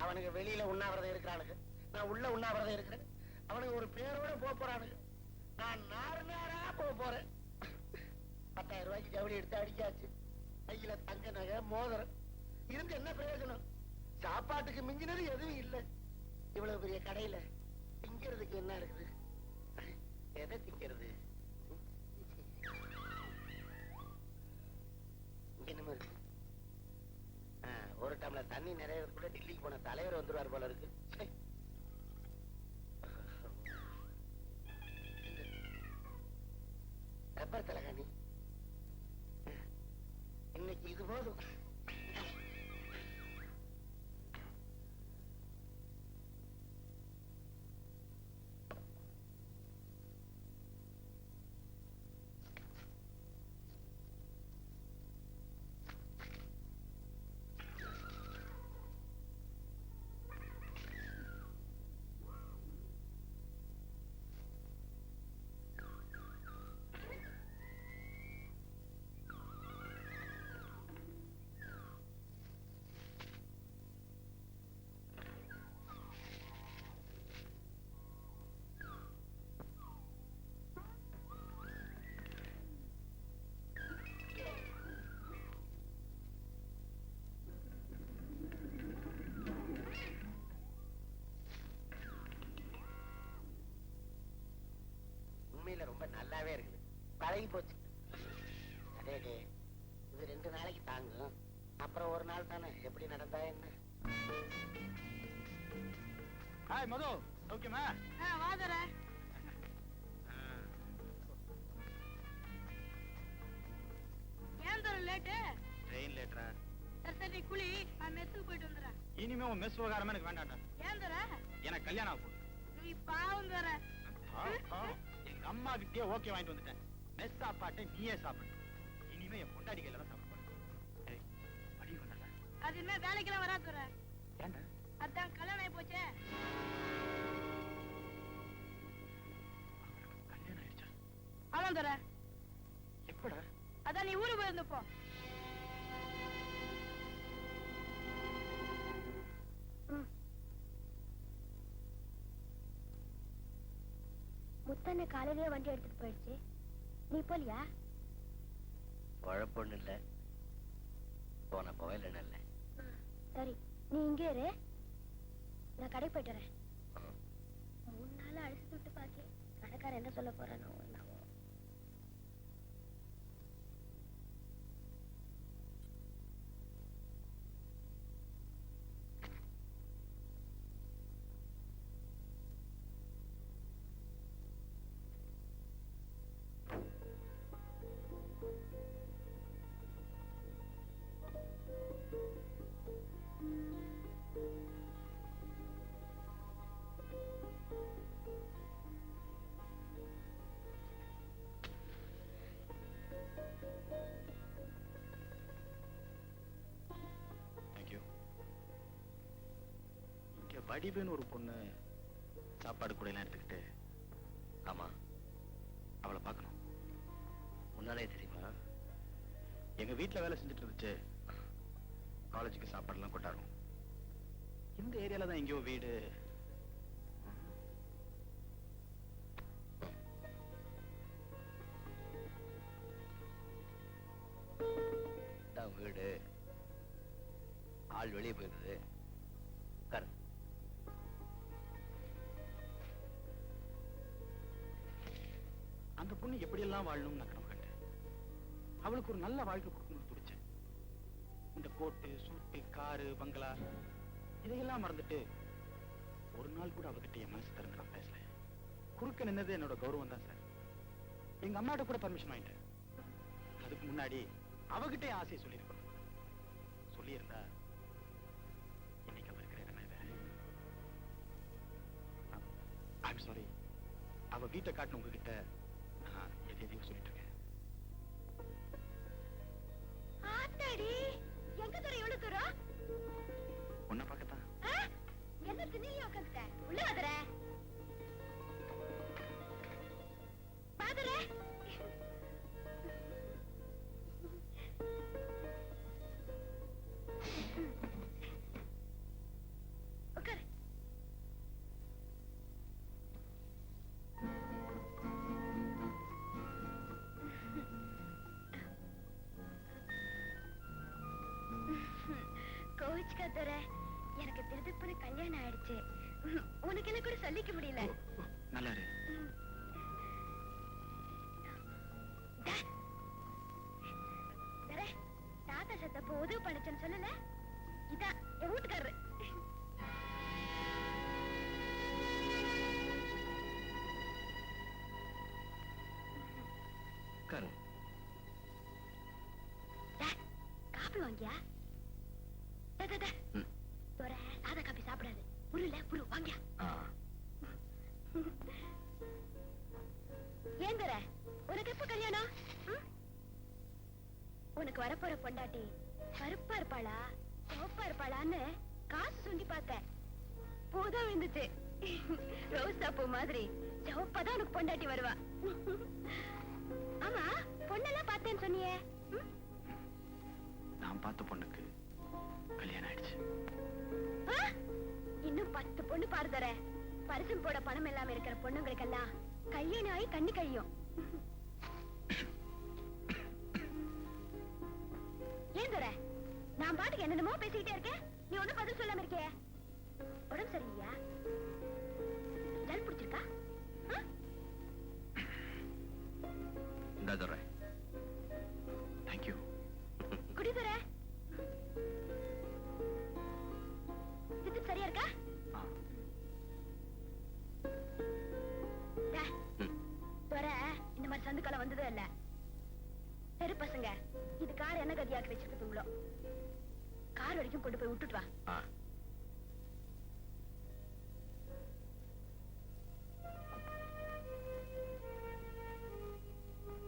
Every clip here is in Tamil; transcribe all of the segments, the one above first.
அவனுக்கு வெளியில உண்ணாவிரதம் இருக்கிறானுங்க, நான் உள்ள உண்ணாவிரதம் இருக்கிறேன். அவனுக்கு ஒரு பேரோட போறானுங்க, நான் நாறு நாரா போறேன். 10,000 ரூபாய்க்கு ஜவுளி எடுத்து அடிக்காச்சு. கையில தங்க நகை மோதிரம் இருந்து என்ன பிரயோஜனம்? சாப்பாட்டுக்கு மிஞ்சினது எதுவும் இல்லை. இவ்வளவு பெரிய கடையில திங்கிறதுக்கு என்ன இருக்குது? எதை திங்கிறது? என்னமோ இருக்கு. ஒரு டம்ளர் தண்ணி நிறைய கூட டெல்லிக்கு போன தலைவர் வந்துருவார் போல இருக்கு. ரப்பர் தலகாணி இன்னைக்கு இது போதும். ரொம்ப நல்லாவே இருக்குது, பழகி போச்சு. அதே இது 2 நாளைக்கு தாங்கும், அப்புறம் ஒரு நாள் தானே, எப்படி நடந்தா என்ன? ஹாய் மது, ஓகேமா? வாதர ஏன் தர லேட்? ட்ரெயின் லேட்டரா? சரி குளி, நான் மெஸ்ஸுக்கு போயிட்டு வந்துறேன். இனிமே உன் மெஸ் விவகாரமே எனக்கு வேண்டாம்டா. ஏன் தர? எனக்கு கல்யாணம் ஆகும். நீ பாவம் தர. எங்க அம்மா கிட்டே ஓகே வாங்கிட்டு வந்துட்டேன். மெஸ் சாப்பாட்டை நீயே சாப்பிடு. இனிமே என் பொண்டாடி கையில தான் சாப்பிட போறேன். படி வந்தல. அது என்ன வேலைக்கெல்லாம் வரா தர? ஏன்டா? அதான் கல்யாணம் ஆயி போச்சே. கல்யாணம் ஆயிடுச்சா? ஆமா தர. எப்படா? அதான் நீ ஊருக்கு போயிருந்தப்போ. முத்தண்ண காலையிலேயே வண்டி எடுத்துட்டு போயிடுச்சு, நீ போலியா? குழப்பம் இல்ல, போன போயில இல்ல. சரி நீ இங்கே இரு, நான் கடை போயிட்டு வரேன். 3 நாள் அழிச்சு விட்டு பாக்கி கடைக்காரன் என்ன சொல்ல போறானோ. வடிவுன்னு ஒரு பொண்ணு சாப்பாடு கூட எல்லாம் எடுத்துக்கிட்டு. ஆமா, அவளை பார்க்கணும். முன்னாலே தெரியுமா? எங்க வீட்டுல வேலை செஞ்சுட்டு இருந்துச்சு. காலேஜுக்கு சாப்பாடு எல்லாம் கொண்டாடும். இந்த ஏரியால தான் எங்கேயோ வீடு. வீடு ஆள் வெளியே போயிருந்தது. அந்த பொண்ணு எப்படியெல்லாம் வாழணும்னு நான் கனவு கண்டேன். அவளுக்கு ஒரு நல்ல வாழ்க்கை கொடுக்கணும்னு துடிச்சேன். இந்த கோட்டு சூட்டு காரு பங்களா இதையெல்லாம் மறந்துட்டு ஒரு நாள் கூட அவகிட்ட என் மனசு திறந்து நான் பேசல. குறுக்க நின்னது என்னோட கௌரவம் தான் சார். எங்க அம்மாட்ட கூட பர்மிஷன் வாங்கிட்டேன். அதுக்கு முன்னாடி அவகிட்ட என் ஆசையை சொல்லியிருக்கணும். சொல்லியிருந்தா இன்னைக்கு அவ இருக்கிற இடமே வேற. I'm sorry. அவ வீட்டை காட்டின உங்ககிட்ட நான் எதையும் சொல்லிட்டு இருக்கேன். எங்க தர எவ்வளவு தூரம்? உன்னை பார்க்கத்தான். என்ன திண்ணிலே உட்காந்துட்ட? உள்ள வாதர வாதர. திடுப்புன்னு கல்யாணம் ஆயிடுச்சு. உனக்கு என்ன கூட சொல்லிக்க முடியல. நல்லா இரு. தாத்தா சத்தப்போ உதவு பண்ணிச்சேன்னு சொல்லல. இதான் என் வீட்டுக்காரரு. காப்பி வாங்கியா? சாதா காப்பி சாப்பிடாது. புரியல புரு வாங்கியா? ஏன் தர உனக்கு எப்ப கல்யாணம்? உனக்கு வரப்போற பொண்டாட்டி கருப்பா இருப்பாளா சிவப்பா இருப்பாளான்னு காசு சுண்டி பார்த்த பூதான் விழுந்துச்சு. ரோசா பூ மாதிரி சிவப்பாதான் உனக்கு பொண்டாட்டி வருவா. ஆமா பொண்ணெல்லாம் பார்த்தேன்னு சொன்னியே. நான் பார்த்த பொண்ணுக்கு கல்யாணம் ஆயிடுச்சு. இன்னும் 10 பொண்ணு பாரு தர. பரிசம் போட பணம் இல்லாம இருக்கிற பொண்ணுங்களுக்கெல்லாம் கல்யாணம் ஆகி கண்ணு கழியும். ஏன் தர நான் பாட்டுக்கு என்னென்னமோ பேசிக்கிட்டே இருக்கேன். நீ ஒண்ணும் பதில் சொல்லாம இருக்கே. உடம்பு சரியில்லையா? ஜல் பிடிச்சிருக்கா? இந்த தர தேங்க்யூ. குடி தர. சித்து சரியா இருக்கா? தர இந்த மாதிரி சந்துக்காலம் வந்ததே இல்ல. தெரு பசங்க இது கார் என்ன கதியாக்கி வச்சிருக்கீங்களோ கார் வரைக்கும் கொண்டு போய் விட்டுட்டு வா.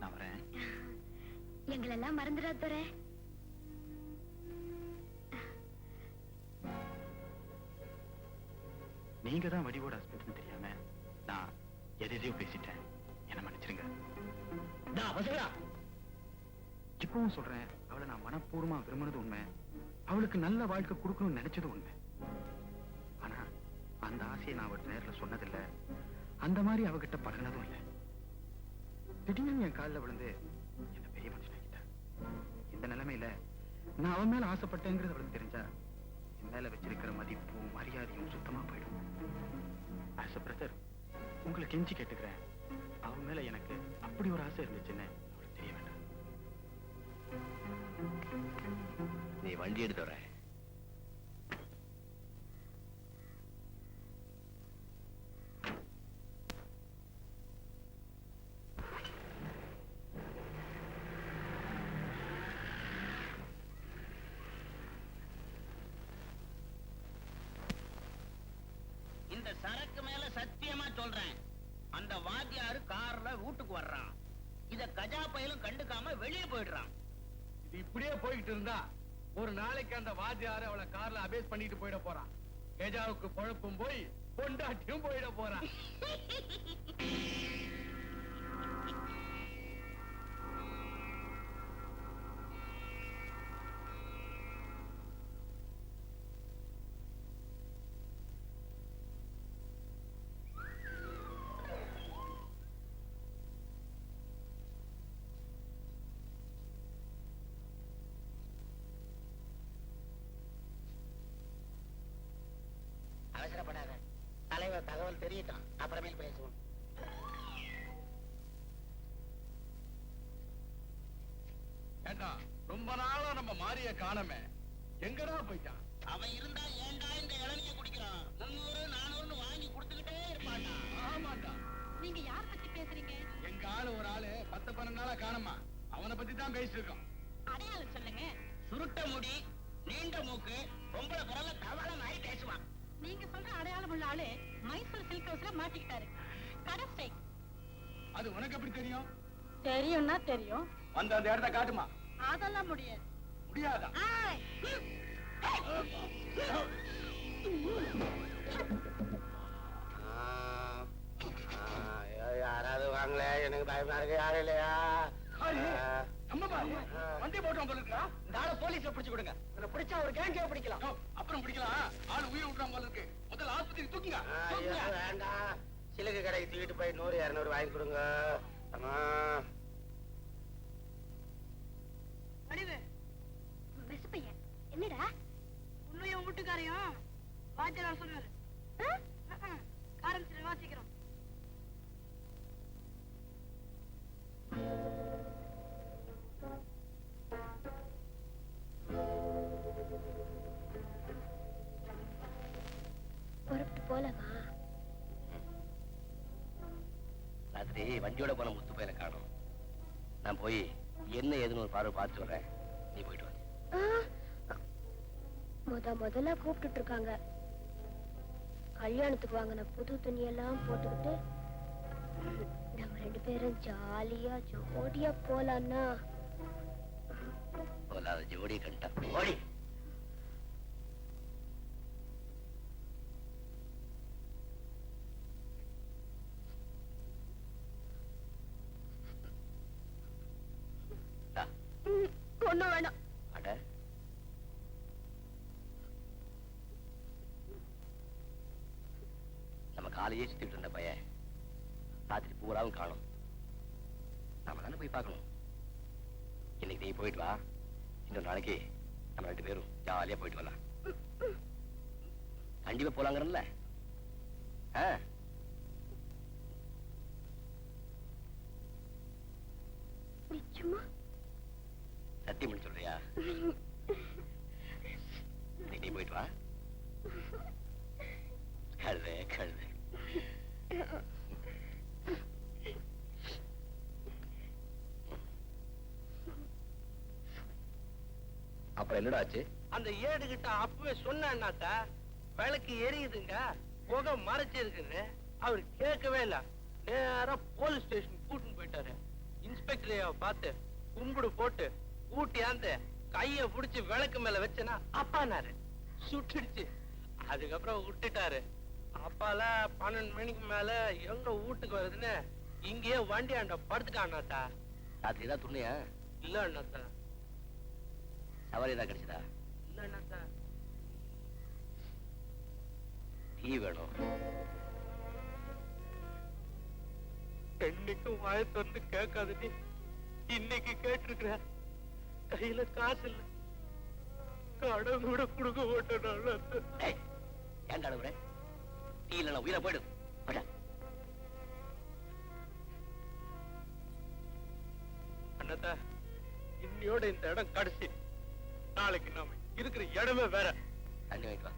நான் வரேன். எங்களெல்லாம் மறந்துடாத தர. நீங்க தான் வடிவோட ஹஸ்பண்ட் தெரியாம நான் எதையோ பேசிட்டேன். என்ன மன்னிச்சிருங்க. இப்பவும் சொல்றேன், அவளை நான் மனப்பூர்வமா விரும்பினது உண்மை. அவளுக்கு நல்ல வாழ்க்கை கொடுக்கணும்னு நினைச்சது உண்மை. ஆனா அந்த ஆசையை நான் அவட்ட நேர்ல சொன்னதில்லை. அந்த மாதிரி அவகிட்ட பழகினதும் இல்லை. திடீர்னு என் காலில் விழுந்து என்ன பெரிய மனுஷனாகிட்ட. இந்த நிலைமையில நான் அவன் மேல ஆசைப்பட்டேங்கிறது அவளுக்கு தெரிஞ்சா என் மேல வச்சிருக்கிற மதிப்பும் மரியாதையும் சுத்தமா போயிடும். ஆஸ் அ பிரதர் உங்களுக்கு கெஞ்சி கேட்டுக்கிறேன். அவன் மேல எனக்கு அப்படி ஒரு ஆசை இருந்துச்சுன்னு அவளுக்கு தெரிய வேண்டாம். நீ வண்டி எடுத்து வர. இந்த சரக்கு மேல சத்தியமா சொல்றேன், அந்த வாத்தியாரு கார்ல வீட்டுக்கு வர்றான். இத கஜா பயலும் கண்டுக்காம வெளியே போயிடுறான். இது இப்படியே போயிட்டு இருந்தா ஒரு நாளைக்கு அந்த வாத்தியாரு அவளை கார்ல அபேஸ் பண்ணிட்டு போயிட போறான். கஜாவுக்கு பொழப்பும் போய் பொண்டாட்டியும் போயிட போறான். அவசரப்படாத, தலைவர் தகவல் தெரியட்டும், அப்புறமேல் பேசுவோம். ஏண்டா ரொம்ப நாளா நம்ம மாரிய காணமே, எங்கடா போயிட்டான்? அவன் இருந்தா ஏன்டா இந்த இளநிய குடிக்கிறான்? 300 400 வாங்கி கொடுத்துக்கிட்டே இருப்பான்டா. ஆமாண்டா. நீங்க யார் பத்தி பேசுறீங்க? எங்க ஆளு ஒரு ஆளு 10-12 நாளா காணமா. அவனை பத்தி தான் பேசிட்டு இருக்கோம். அடையாளம் சொல்லுங்க. சுருட்ட முடி, நீண்ட மூக்கு, பொம்பளை குரல்ல தவளை மாதிரி பேசுவான். நீங்க சொல்ற அடையாளம் உள்ள ஆளு மைசூர் சில்க் ஹவுஸ்ல மாட்டிக்கிட்டாரு. கடை ஸ்ட்ரைக். அது உனக்கு எப்படி தெரியும்? தெரியும்னா தெரியும். அந்த இடத்த காட்டுமா? அதெல்லாம் முடியாது. முடியாதா? யாராவது வாங்கல, எனக்கு பயமா இருக்கு. யாரும் இல்லையா? வண்டி போட்டோம் போல இருக்கா? இந்த ஆளை போலீஸ்ல பிடிச்சு கொடுங்க. இவனை பிடிச்சா ஒரு கேங்கே பிடிக்கலாம். அப்புறம் பிடிக்கலாம். ஆளு உயிர் விட்டுறான் போல இருக்கு. முதல்ல ஆஸ்பத்திரிக்கு தூக்குங்க. வேண்டாம், சிலுக்கு கடைக்கு தூக்கிட்டு போய் 100-200 வாங்கி கொடுங்க. ஆமா என்னடா உன்னையும் வீட்டுக்காரையும் வாத்தியார் சொல்றாரு காரன் வாசிக்கிறோம். புறப்பட்டு போலவா? ராத்திரி வண்டியோட போன முத்து பையனை காணும். நான் போய் என்ன ஏதுன்னு ஒரு பார்வை பார்த்துட்டு வரேன். நீ போயிட்டு வா. முதல்ல கூப்பிட்டு இருக்காங்க. கல்யாணத்துக்கு வாங்கின புது துணியெல்லாம் போட்டுக்கிட்டு நம்ம 2 பேரும் ஜாலியா ஜோடியா போலான்னா போலாத ஜோடி கண்டா ஓடி. ஒண்ணும் வேணாம். அட நம்ம காலையே சுத்திட்டு இருந்த பையன் ராத்திரி பூராவும் காணும். நாம தானே போய் பார்க்கணும். இன்னைக்கு நீ போயிட்டு வா. இன்னொரு நாளைக்கு நம்ம 2 பேரும் ஜாலியா போயிட்டு வரலாம். கண்டிப்பா போலாங்கிறல்ல? நிச்சயமா சத்தியம் பண்ணி சொல்றியா? இன்னைக்கு நீ போயிட்டு வா. கழுத கழுத. அப்புறம் என்னடா ஆச்சு? அந்த ஏடு கிட்ட அப்பவே சொன்னாத்தா விளக்கு எரியுதுங்க, புகை மறைச்சு இருக்குன்னு. அவர் கேட்கவே இல்ல. நேரா போலீஸ் ஸ்டேஷன் கூட்டின்னு போயிட்டாரு. இன்ஸ்பெக்டர் பார்த்து கும்பிடு போட்டு ஊட்டியாந்து கைய புடிச்சு விளக்கு மேல வச்சனா அப்பானாரு. சுட்டுடுச்சு. அதுக்கப்புறம் விட்டுட்டாரு. அப்பால 12 மணிக்கு மேல எங்க வீட்டுக்கு வருதுன்னு இங்கேயே வண்டி ஆண்ட படுத்துட்டான்னாத்தா. ராத்திரி தான் துண்ணியா? இல்ல அண்ணாத்தா, சவாரி தான் கிடைச்சதா? இல்ல அண்ணாத்தா. டீ வேணும். என்னைக்கும் வாய திறந்து கேட்காது நீ இன்னைக்கு கேட்டிருக்கிற. கையில காசு இல்ல, கடன் கூட கொடுக்க மாட்டேன். ஏன் கடவுற? டீ இல்ல உயிரை போயிடும். அண்ணாத்தா, இன்னையோட இந்த இடம் கடைசி. நாளைக்கு நாம இருக்கிற இடமே வேற. தண்ணி வாங்கிட்டு வா.